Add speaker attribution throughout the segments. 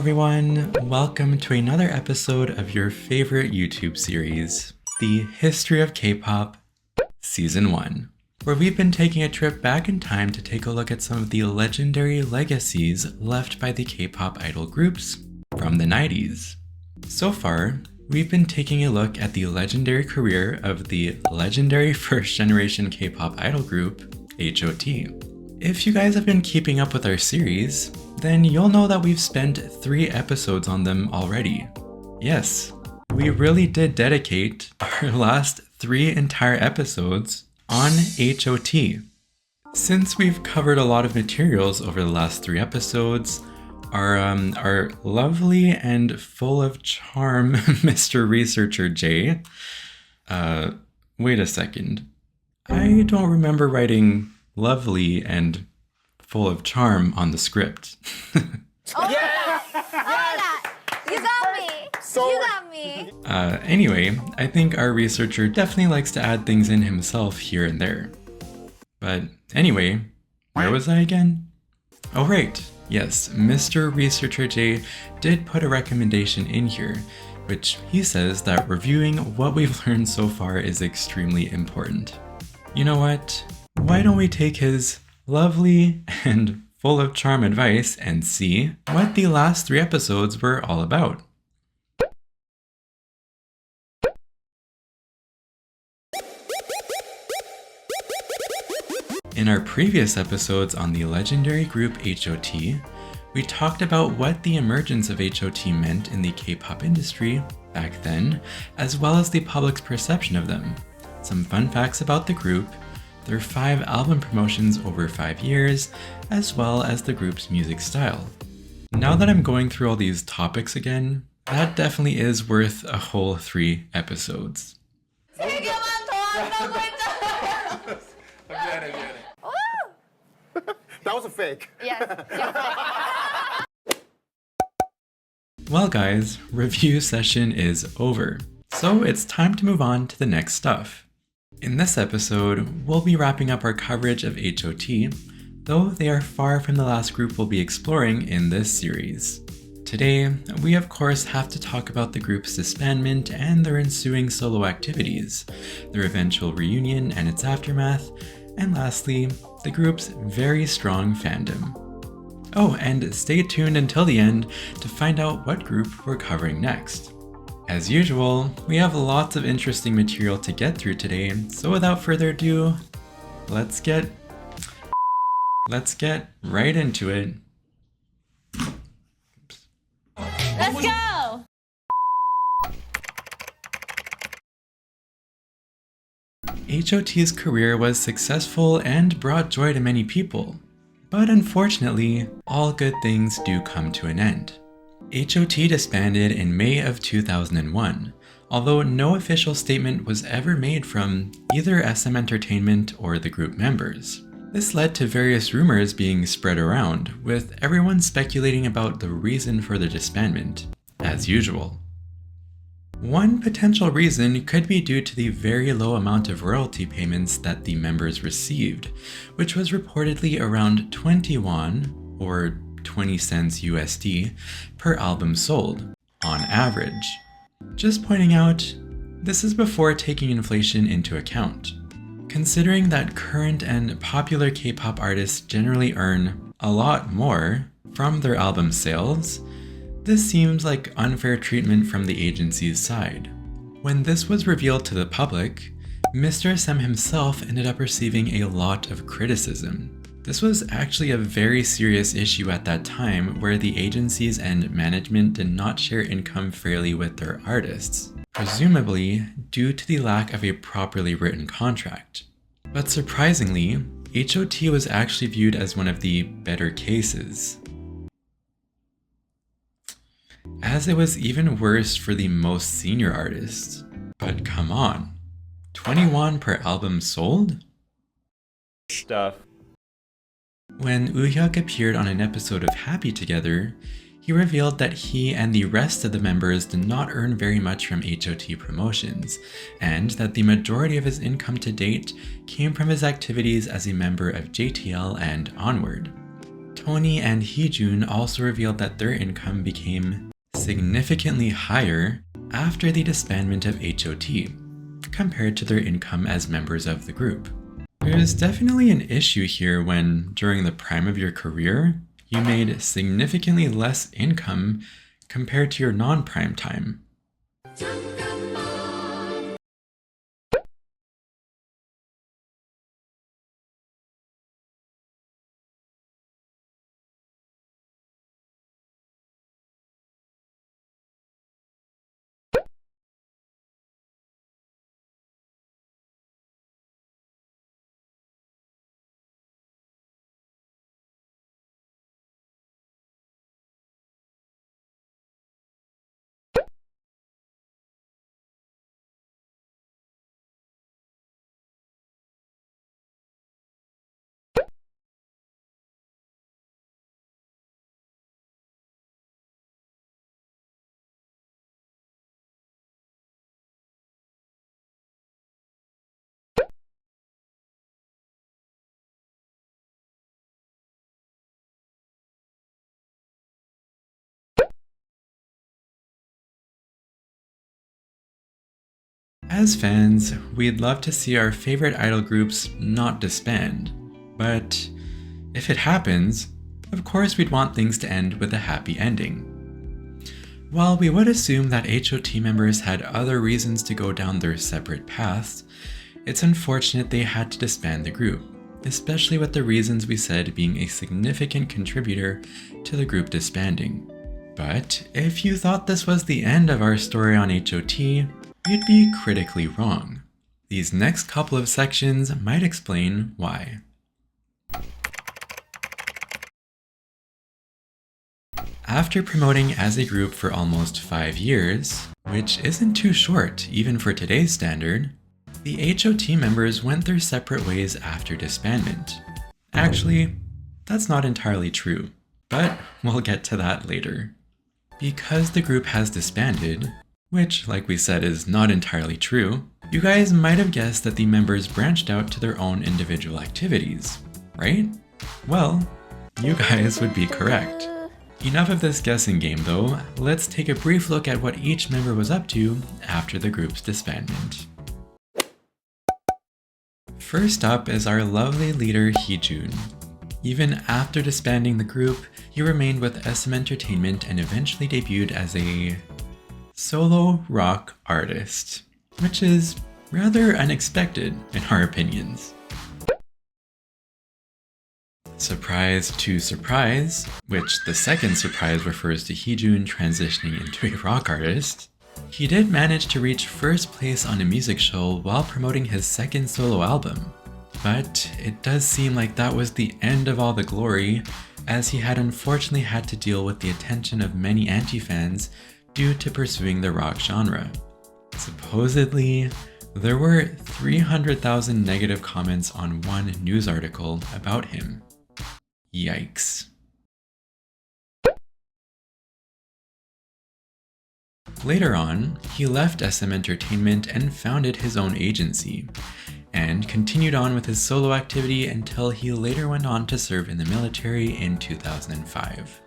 Speaker 1: everyone, welcome to another episode of your favorite YouTube series, The History of K-Pop Season 1, where we've been taking a trip back in time to take a look at some of the legendary legacies left by the K-pop idol groups from the 90s. So far, we've been taking a look at the legendary career of the legendary first-generation K-pop idol group, H.O.T. If you guys have been keeping up with our series, then you'll know that we've spent 3 episodes on them already. Yes, we really did dedicate our last 3 entire episodes on H.O.T. Since we've covered a lot of materials over the last 3 episodes, our lovely and full of charm Mr. Researcher J, wait a second, I don't remember writing lovely and full of charm on the script.
Speaker 2: Yeah! You got me! You got me!
Speaker 1: Anyway, I think our researcher definitely likes to add things in himself here and there. But anyway, where was I again? Oh right, yes, Mr. Researcher J did put a recommendation in here, which he says that reviewing what we've learned so far is extremely important. You know what? Why don't we take his lovely and full of charm advice and see what the last 3 episodes were all about. In our previous episodes on the legendary group H.O.T, we talked about what the emergence of H.O.T meant in the K-pop industry back then, as well as the public's perception of them, some fun facts about the group, their 5 album promotions over 5 years, as well as the group's music style. Now that I'm going through all these topics again, that definitely is worth a whole 3 episodes.
Speaker 3: That was a fake.
Speaker 2: Yes.
Speaker 1: Well guys, review session is over, so it's time to move on to the next stuff. In this episode, we'll be wrapping up our coverage of H.O.T, though they are far from the last group we'll be exploring in this series. Today, we of course have to talk about the group's disbandment and their ensuing solo activities, their eventual reunion and its aftermath, and lastly, the group's very strong fandom. Oh, and stay tuned until the end to find out what group we're covering next. As usual, we have lots of interesting material to get through today, so without further ado, let's get right into it.
Speaker 2: Let's go!
Speaker 1: H.O.T's career was successful and brought joy to many people, but unfortunately, all good things do come to an end. H.O.T disbanded in May of 2001, although no official statement was ever made from either SM Entertainment or the group members. This led to various rumors being spread around, with everyone speculating about the reason for the disbandment, as usual. One potential reason could be due to the very low amount of royalty payments that the members received, which was reportedly around 20 won, or 20 cents USD, per album sold, on average. Just pointing out, this is before taking inflation into account. Considering that current and popular K-pop artists generally earn a lot more from their album sales, this seems like unfair treatment from the agency's side. When this was revealed to the public, Mr. SM himself ended up receiving a lot of criticism. This was actually a very serious issue at that time, where the agencies and management did not share income fairly with their artists, presumably due to the lack of a properly written contract. But surprisingly, H.O.T was actually viewed as one of the better cases, as it was even worse for the most senior artists. But come on, 20 won per album sold?
Speaker 3: Stuff.
Speaker 1: When Woo-hyuk appeared on an episode of Happy Together, he revealed that he and the rest of the members did not earn very much from H.O.T promotions, and that the majority of his income to date came from his activities as a member of JTL and Onward. Tony and Heejun also revealed that their income became significantly higher after the disbandment of H.O.T. compared to their income as members of the group. There's definitely an issue here when, during the prime of your career, you made significantly less income compared to your non-prime time. As fans, we'd love to see our favorite idol groups not disband, but if it happens, of course we'd want things to end with a happy ending. While we would assume that H.O.T members had other reasons to go down their separate paths, it's unfortunate they had to disband the group, especially with the reasons we said being a significant contributor to the group disbanding. But if you thought this was the end of our story on H.O.T, you'd be critically wrong. These next couple of sections might explain why. After promoting as a group for almost 5 years, which isn't too short even for today's standard, the H.O.T members went their separate ways after disbandment. Actually, that's not entirely true, but we'll get to that later. Because the group has disbanded, which, like we said, is not entirely true, you guys might have guessed that the members branched out to their own individual activities, right? Well, you guys would be correct. Enough of this guessing game though, let's take a brief look at what each member was up to after the group's disbandment. First up is our lovely leader Heejun. Even after disbanding the group, he remained with SM Entertainment and eventually debuted as a solo rock artist, which is rather unexpected in our opinions. Surprise to surprise, which the second surprise refers to Heejun transitioning into a rock artist, he did manage to reach first place on a music show while promoting his second solo album. But it does seem like that was the end of all the glory, as he had unfortunately had to deal with the attention of many anti-fans due to pursuing the rock genre. Supposedly, there were 300,000 negative comments on one news article about him. Yikes. Later on, he left SM Entertainment and founded his own agency, and continued on with his solo activity until he later went on to serve in the military in 2005.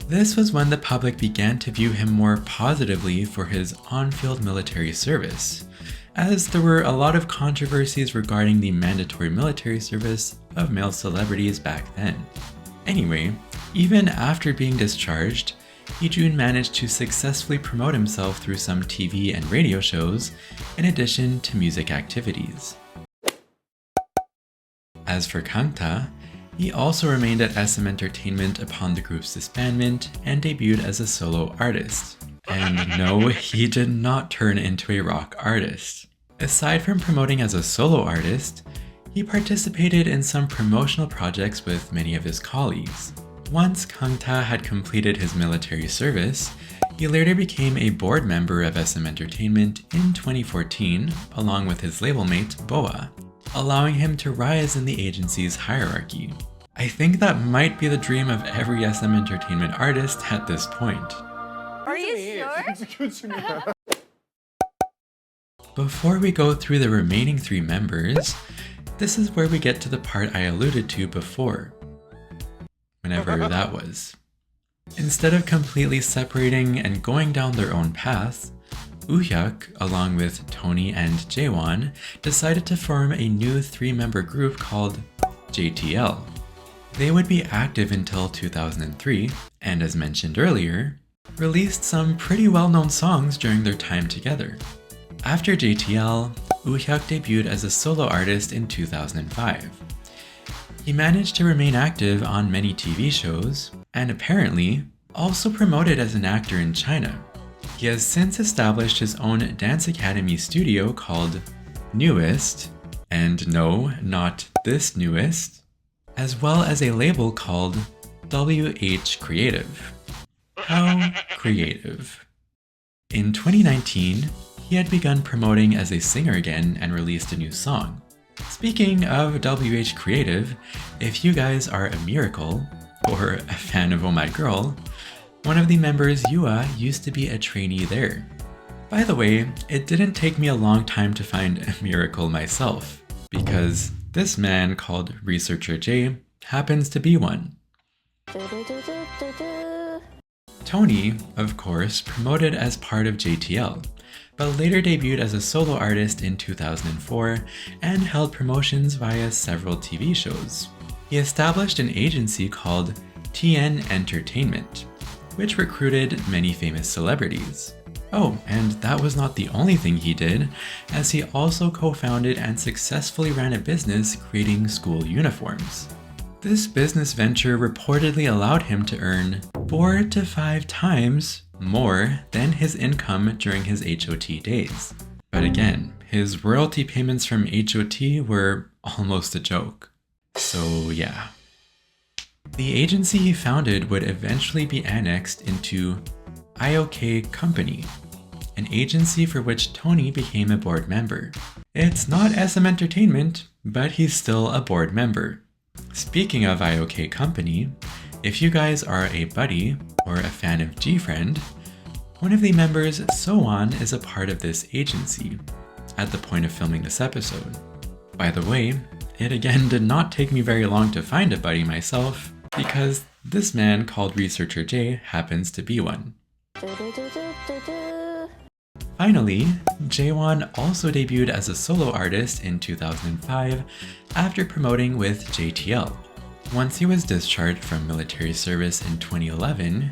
Speaker 1: This was when the public began to view him more positively for his on-field military service, as there were a lot of controversies regarding the mandatory military service of male celebrities back then. Anyway, even after being discharged, Heejun managed to successfully promote himself through some TV and radio shows, in addition to music activities. As for Kangta, he also remained at SM Entertainment upon the group's disbandment and debuted as a solo artist. And no, he did not turn into a rock artist. Aside from promoting as a solo artist, he participated in some promotional projects with many of his colleagues. Once Kangta had completed his military service, he later became a board member of SM Entertainment in 2014, along with his label mate Boa, allowing him to rise in the agency's hierarchy. I think that might be the dream of every SM Entertainment artist at this point.
Speaker 2: Are you sure?
Speaker 1: Before we go through the remaining 3 members, this is where we get to the part I alluded to before. whenever that was. Instead of completely separating and going down their own paths, Woo-hyuk, along with Tony and Jaewon, decided to form a new 3-member group called JTL. They would be active until 2003, and as mentioned earlier, released some pretty well-known songs during their time together. After JTL, Woo-hyuk debuted as a solo artist in 2005. He managed to remain active on many TV shows, and apparently also promoted as an actor in China. He has since established his own dance academy studio called Newest, and no, not this Newest, as well as a label called WH Creative. How creative. In 2019, he had begun promoting as a singer again and released a new song. Speaking of WH Creative, if you guys are a Miracle, or a fan of Oh My Girl, one of the members, Yua, used to be a trainee there. By the way, it didn't take me a long time to find a Miracle myself, because this man called Researcher J happens to be one. Tony, of course, promoted as part of JTL, but later debuted as a solo artist in 2004 and held promotions via several TV shows. He established an agency called TN Entertainment, which recruited many famous celebrities. Oh, and that was not the only thing he did, as he also co-founded and successfully ran a business creating school uniforms. This business venture reportedly allowed him to earn 4 to 5 times more than his income during his H.O.T days. But again, his royalty payments from H.O.T were almost a joke. So yeah. The agency he founded would eventually be annexed into IOK Company, an agency for which Tony became a board member. It's not SM Entertainment, but he's still a board member. Speaking of IOK Company, if you guys are a buddy or a fan of G-Friend, one of the members, So-won, is a part of this agency at the point of filming this episode. By the way, it again did not take me very long to find a buddy myself, because this man called Researcher J happens to be one. Finally, Jaewon also debuted as a solo artist in 2005 after promoting with JTL. Once he was discharged from military service in 2011,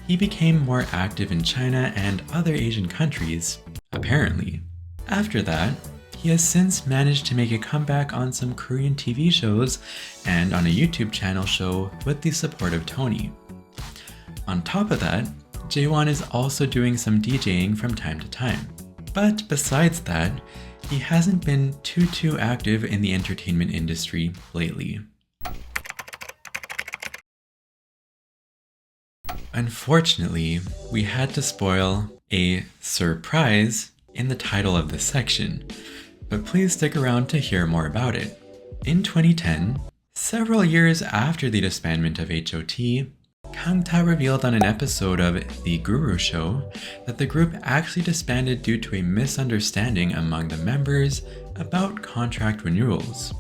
Speaker 1: he became more active in China and other Asian countries, apparently. After that, he has since managed to make a comeback on some Korean TV shows and on a YouTube channel show with the support of Tony. On top of that, Jaewon is also doing some DJing from time to time. But besides that, he hasn't been too active in the entertainment industry lately. Unfortunately, we had to spoil a surprise in the title of this section, but please stick around to hear more about it. In 2010, several years after the disbandment of H.O.T, Kangta revealed on an episode of The Guru Show that the group actually disbanded due to a misunderstanding among the members about contract renewals.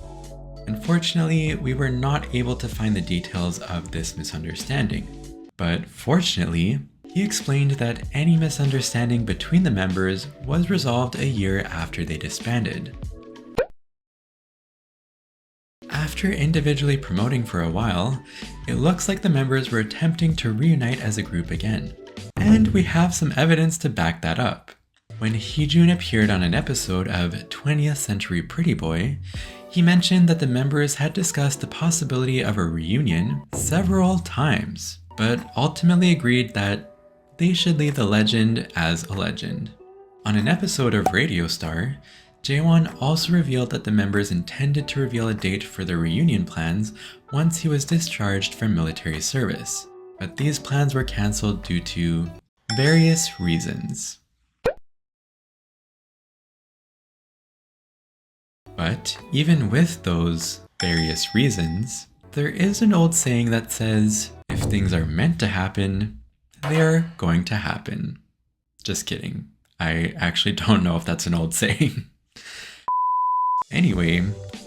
Speaker 1: Unfortunately, we were not able to find the details of this misunderstanding, but fortunately, he explained that any misunderstanding between the members was resolved a year after they disbanded. After individually promoting for a while, it looks like the members were attempting to reunite as a group again. And we have some evidence to back that up. When Heejun appeared on an episode of 20th Century Pretty Boy, he mentioned that the members had discussed the possibility of a reunion several times, but ultimately agreed that they should leave the legend as a legend. On an episode of Radio Star, Jaewon also revealed that the members intended to reveal a date for their reunion plans once he was discharged from military service, but these plans were cancelled due to various reasons. But even with those various reasons, there is an old saying that says, if things are meant to happen, they're going to happen. Just kidding. I actually don't know if that's an old saying. Anyway,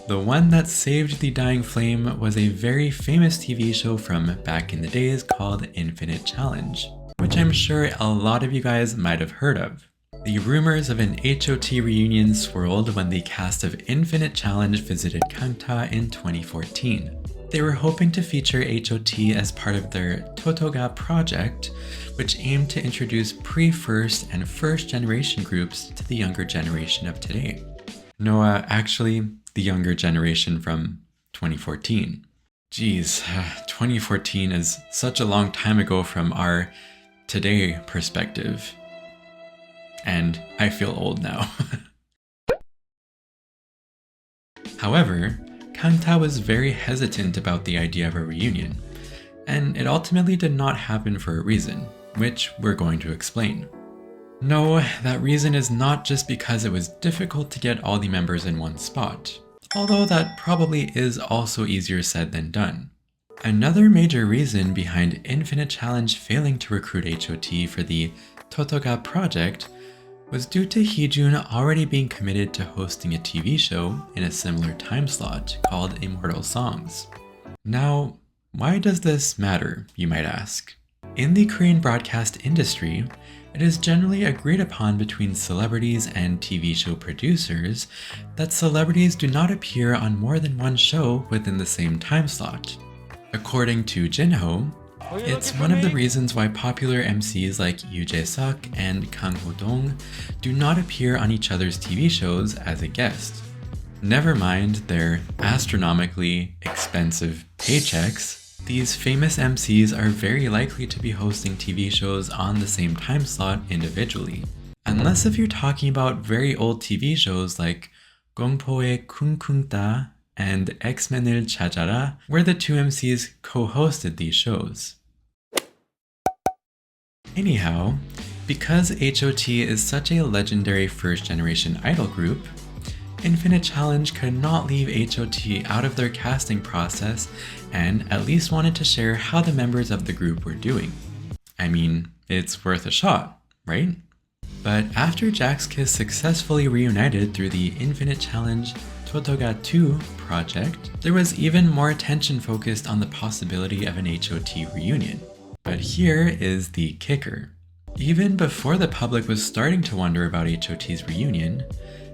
Speaker 1: The one that saved the dying flame was a very famous TV show from back in the days called Infinite Challenge, which I'm sure a lot of you guys might have heard of. The rumors of an H.O.T reunion swirled when the cast of Infinite Challenge visited Kangta in 2014. They were hoping to feature H.O.T as part of their Totoga project, which aimed to introduce pre-first and first generation groups to the younger generation of today. No, actually, the younger generation from 2014. Geez, 2014 is such a long time ago from our today perspective. And I feel old now. However, Kangta was very hesitant about the idea of a reunion, and it ultimately did not happen for a reason, which we're going to explain. No, that reason is not just because it was difficult to get all the members in one spot, although that probably is also easier said than done. Another major reason behind Infinite Challenge failing to recruit H.O.T for the Totoga project was due to Heejun already being committed to hosting a TV show in a similar time slot called Immortal Songs. Now, why does this matter, you might ask? In the Korean broadcast industry, it is generally agreed upon between celebrities and TV show producers that celebrities do not appear on more than one show within the same time slot. According to Jinho, it's one of the reasons why popular MCs like Yoo Jae-suk and Kang Ho-dong do not appear on each other's TV shows as a guest. Never mind their astronomically expensive paychecks, these famous MCs are very likely to be hosting TV shows on the same time slot individually. Unless if you're talking about very old TV shows like Gongpo의 쿵쿵따 and X-Men을 찾아라, where the two MCs co-hosted these shows. Anyhow, because H.O.T is such a legendary first-generation idol group, Infinite Challenge could not leave H.O.T out of their casting process and at least wanted to share how the members of the group were doing. I mean, it's worth a shot, right? But after Jack's Kiss successfully reunited through the Infinite Challenge Totoga 2 project, there was even more attention focused on the possibility of an H.O.T reunion. But here is the kicker. Even before the public was starting to wonder about H.O.T's reunion,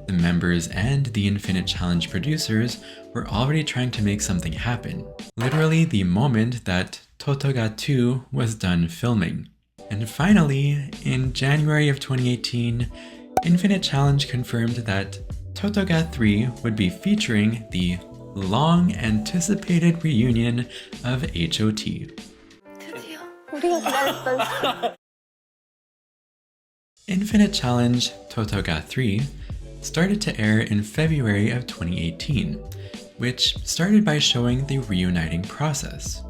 Speaker 1: the members and the Infinite Challenge producers were already trying to make something happen. Literally the moment that Totoga 2 was done filming. And finally, in January of 2018, Infinite Challenge confirmed that Totoga 3 would be featuring the long-anticipated reunion of H.O.T. Infinite Challenge Totoga 3 started to air in February of 2018, which started by showing the reuniting process.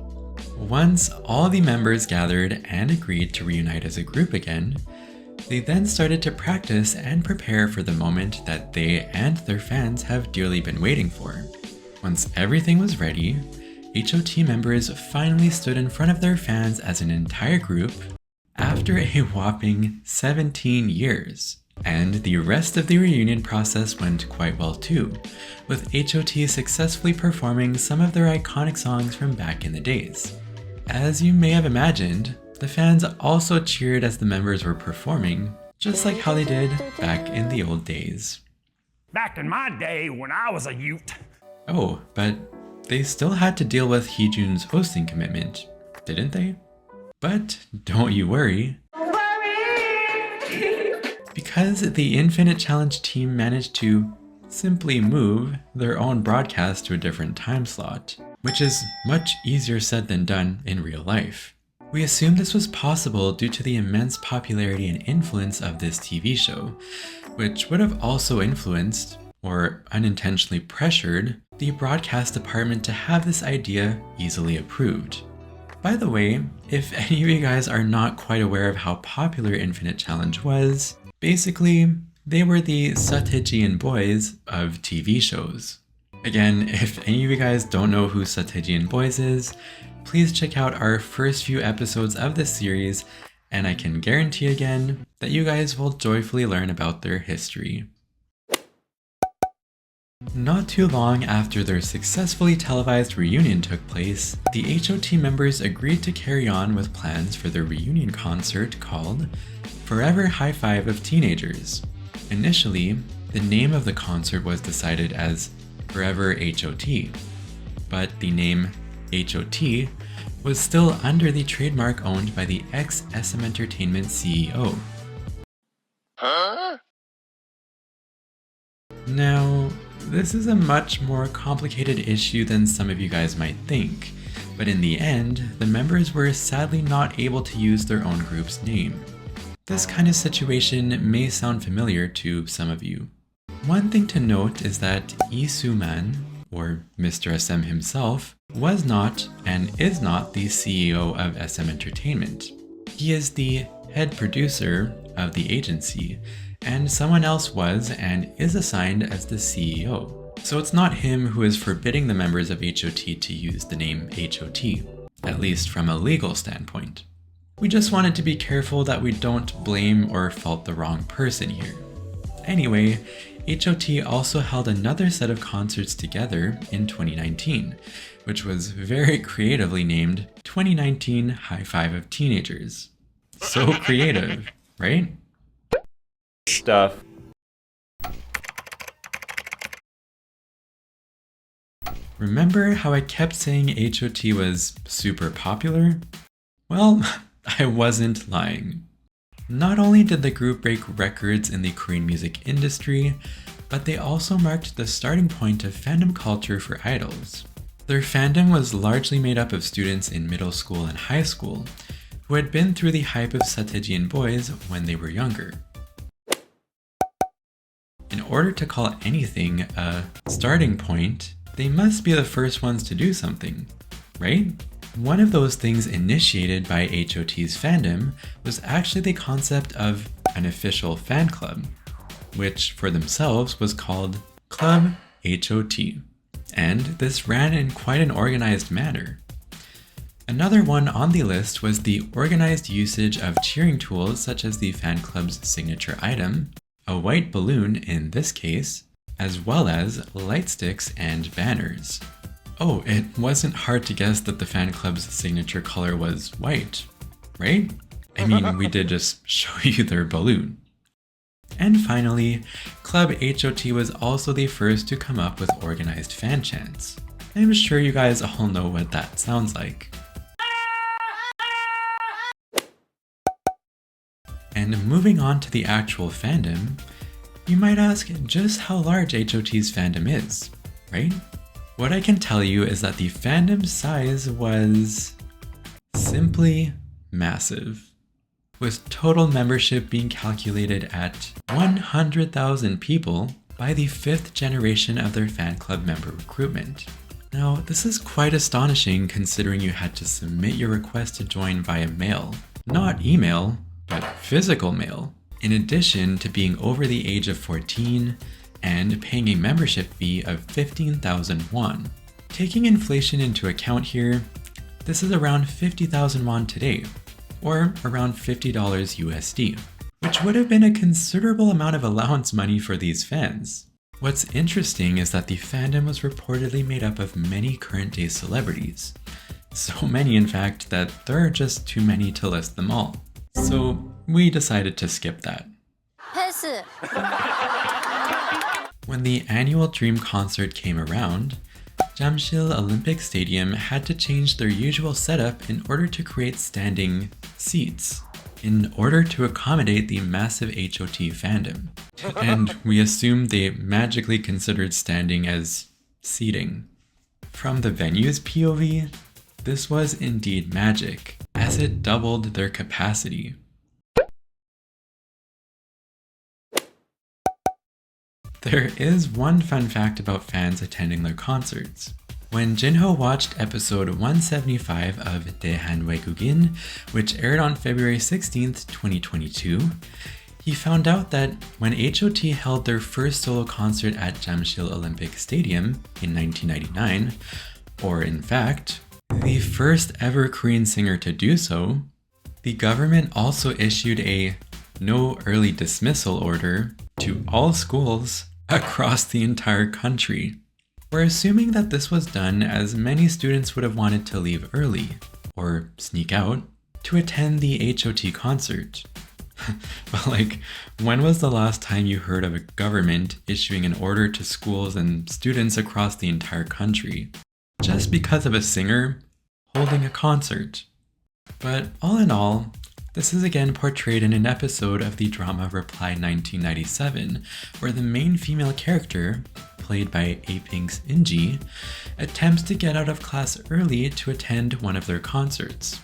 Speaker 1: Once all the members gathered and agreed to reunite as a group again, they then started to practice and prepare for the moment that they and their fans have dearly been waiting for. Once everything was ready, H.O.T members finally stood in front of their fans as an entire group after a whopping 17 years. And the rest of the reunion process went quite well too, with H.O.T successfully performing some of their iconic songs from back in the days. As you may have imagined, the fans also cheered as the members were performing, just like how they did back in the old days.
Speaker 4: Back in my day when I was a youth.
Speaker 1: Oh, but they still had to deal with Heejun's hosting commitment, didn't they? But don't you worry. Because the Infinite Challenge team managed to simply move their own broadcast to a different time slot, which is much easier said than done in real life. We assume this was possible due to the immense popularity and influence of this TV show, which would have also influenced, or unintentionally pressured, the broadcast department to have this idea easily approved. By the way, if any of you guys are not quite aware of how popular Infinite Challenge was, basically, they were the Satejian boys of TV shows. Again, if any of you guys don't know who Satejian boys is, please check out our first few episodes of this series, and I can guarantee again that you guys will joyfully learn about their history. Not too long after their successfully televised reunion took place, the H.O.T members agreed to carry on with plans for their reunion concert called Forever High Five of Teenagers. Initially, the name of the concert was decided as Forever H.O.T, but the name H.O.T was still under the trademark owned by the ex-SM Entertainment CEO.
Speaker 2: Huh?
Speaker 1: Now, this is a much more complicated issue than some of you guys might think, but in the end, the members were sadly not able to use their own group's name. This kind of situation may sound familiar to some of you. One thing to note is that Lee Soo-man, or Mr. SM himself, was not and is not the CEO of SM Entertainment. He is the head producer of the agency, and someone else was and is assigned as the CEO. So it's not him who is forbidding the members of H.O.T to use the name H.O.T, at least from a legal standpoint. We just wanted to be careful that we don't blame or fault the wrong person here. Anyway, H.O.T also held another set of concerts together in 2019, which was very creatively named 2019 High Five of Teenagers. So creative, right?
Speaker 3: Stuff.
Speaker 1: Remember how I kept saying H.O.T was super popular? Well, I wasn't lying. Not only did the group break records in the Korean music industry, but they also marked the starting point of fandom culture for idols. Their fandom was largely made up of students in middle school and high school, who had been through the hype of Satejian boys when they were younger. In order to call anything a starting point, they must be the first ones to do something, right? One of those things initiated by H.O.T's fandom was actually the concept of an official fan club, which for themselves was called Club H.O.T, and this ran in quite an organized manner. Another one on the list was the organized usage of cheering tools such as the fan club's signature item, a white balloon in this case, as well as light sticks and banners. Oh, it wasn't hard to guess that the fan club's signature color was white, right? I mean, we did just show you their balloon. And finally, Club H.O.T was also the first to come up with organized fan chants. I'm sure you guys all know what that sounds like. And moving on to the actual fandom, you might ask just how large H.O.T's fandom is, right? What I can tell you is that the fandom size was simply massive, with total membership being calculated at 100,000 people by the 5th generation of their fan club member recruitment. Now, this is quite astonishing considering you had to submit your request to join via mail, not email, but physical mail, in addition to being over the age of 14 and paying a membership fee of 15,000 won. Taking inflation into account here, this is around 50,000 won today, or around $50 USD, which would have been a considerable amount of allowance money for these fans. What's interesting is that the fandom was reportedly made up of many current-day celebrities. So many, in fact, that there are just too many to list them all. So we decided to skip that. When the annual Dream concert came around, Jamsil Olympic Stadium had to change their usual setup in order to create standing seats, in order to accommodate the massive H.O.T fandom. And we assumed they magically considered standing as seating. From the venue's POV, this was indeed magic, as it doubled their capacity. There is one fun fact about fans attending their concerts. When Jinho watched episode 175 of Daehan Waegugin, which aired on February 16th, 2022, he found out that when H.O.T held their first solo concert at Jamsil Olympic Stadium in 1999, or in fact, the first ever Korean singer to do so, the government also issued a no early dismissal order to all schools across the entire country. We're assuming that this was done as many students would have wanted to leave early, or sneak out, to attend the H.O.T concert. But like, when was the last time you heard of a government issuing an order to schools and students across the entire country just because of a singer holding a concert? But all in all, this is again portrayed in an episode of the drama Reply 1997, where the main female character, played by A-Pink's Inji, attempts to get out of class early to attend one of their concerts.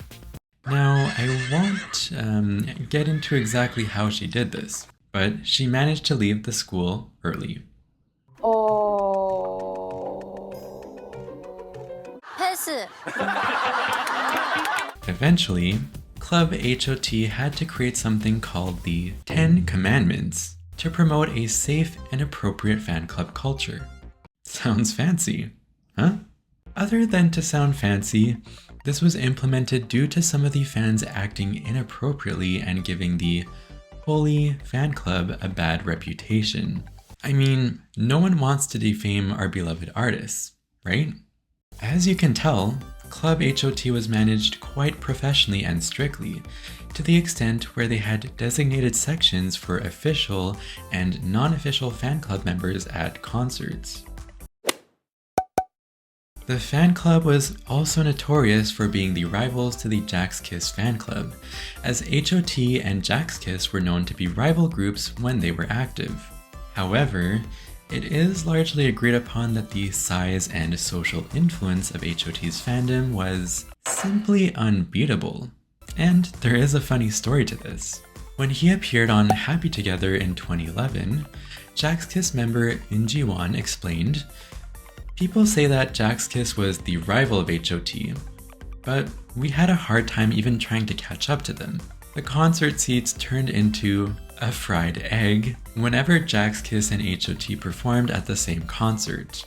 Speaker 1: Now, I won't get into exactly how she did this, but she managed to leave the school early.
Speaker 5: 패스.
Speaker 1: Eventually, Club H.O.T had to create something called the 10 Commandments to promote a safe and appropriate fan club culture. Sounds fancy, huh? Other than to sound fancy, this was implemented due to some of the fans acting inappropriately and giving the holy fan club a bad reputation. I mean, no one wants to defame our beloved artists, right? As you can tell, Club H.O.T was managed quite professionally and strictly, to the extent where they had designated sections for official and non-official fan club members at concerts. The fan club was also notorious for being the rivals to the Jack's Kiss fan club, as H.O.T and Jack's Kiss were known to be rival groups when they were active. However, it is largely agreed upon that the size and social influence of H.O.T's fandom was simply unbeatable. And there is a funny story to this. When he appeared on Happy Together in 2011, Jack's Kiss member In Ji-won explained, "People say that Jack's Kiss was the rival of H.O.T, but we had a hard time even trying to catch up to them. The concert seats turned into a fried egg whenever Jack's Kiss and H.O.T performed at the same concert."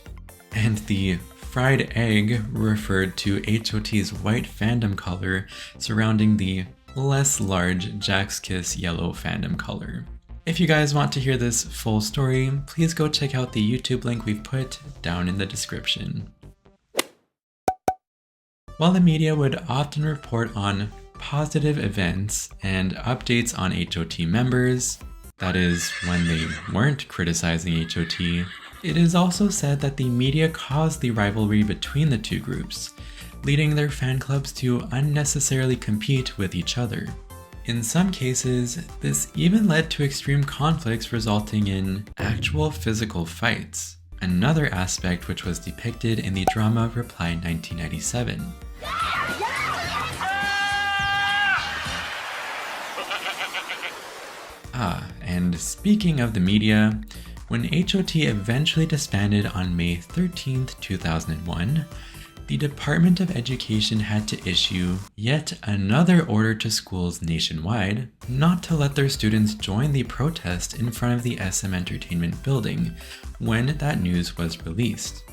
Speaker 1: And the fried egg referred to H.O.T's white fandom color surrounding the less large Jack's Kiss yellow fandom color. If you guys want to hear this full story, please go check out the YouTube link we've put down in the description. While the media would often report on positive events and updates on H.O.T members, that is, when they weren't criticizing H.O.T, it is also said that the media caused the rivalry between the two groups, leading their fan clubs to unnecessarily compete with each other. In some cases, this even led to extreme conflicts resulting in actual physical fights, another aspect which was depicted in the drama Reply 1997. And speaking of the media, when H.O.T eventually disbanded on May 13th, 2001, the Department of Education had to issue yet another order to schools nationwide not to let their students join the protest in front of the SM Entertainment building when that news was released.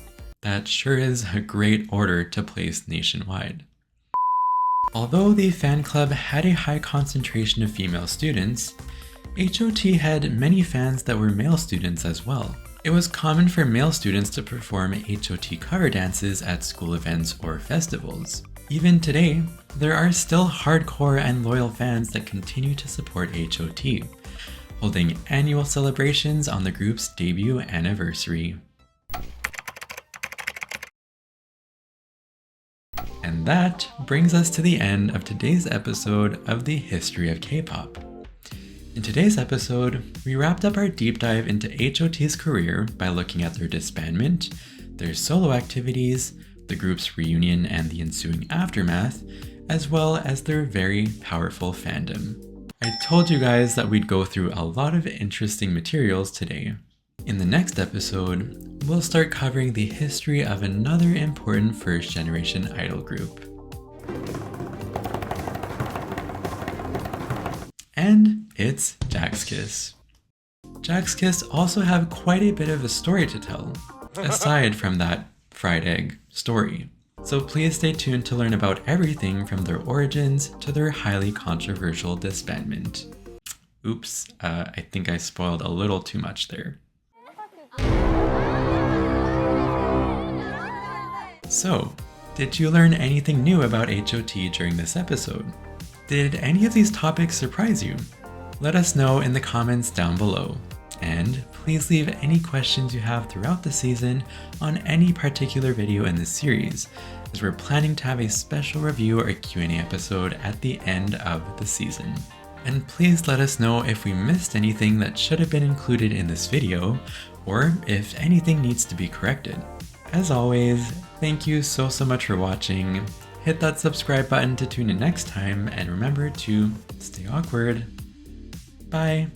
Speaker 1: That sure is a great order to place nationwide. Although the fan club had a high concentration of female students, H.O.T had many fans that were male students as well. It was common for male students to perform H.O.T cover dances at school events or festivals. Even today, there are still hardcore and loyal fans that continue to support H.O.T, holding annual celebrations on the group's debut anniversary. And that brings us to the end of today's episode of the History of K-pop. In today's episode, we wrapped up our deep dive into H.O.T's career by looking at their disbandment, their solo activities, the group's reunion and the ensuing aftermath, as well as their very powerful fandom. I told you guys that we'd go through a lot of interesting materials today. In the next episode, we'll start covering the history of another important first-generation idol group. And it's Jack's Kiss. Jack's Kiss also have quite a bit of a story to tell, aside from that fried egg story. So please stay tuned to learn about everything from their origins to their highly controversial disbandment. Oops, I think I spoiled a little too much there. So, did you learn anything new about H.O.T during this episode? Did any of these topics surprise you? Let us know in the comments down below. And please leave any questions you have throughout the season on any particular video in this series, as we're planning to have a special review or Q&A episode at the end of the season. And please let us know if we missed anything that should have been included in this video, or if anything needs to be corrected. As always, thank you so much for watching. Hit that subscribe button to tune in next time, and remember to stay awkward. Bye.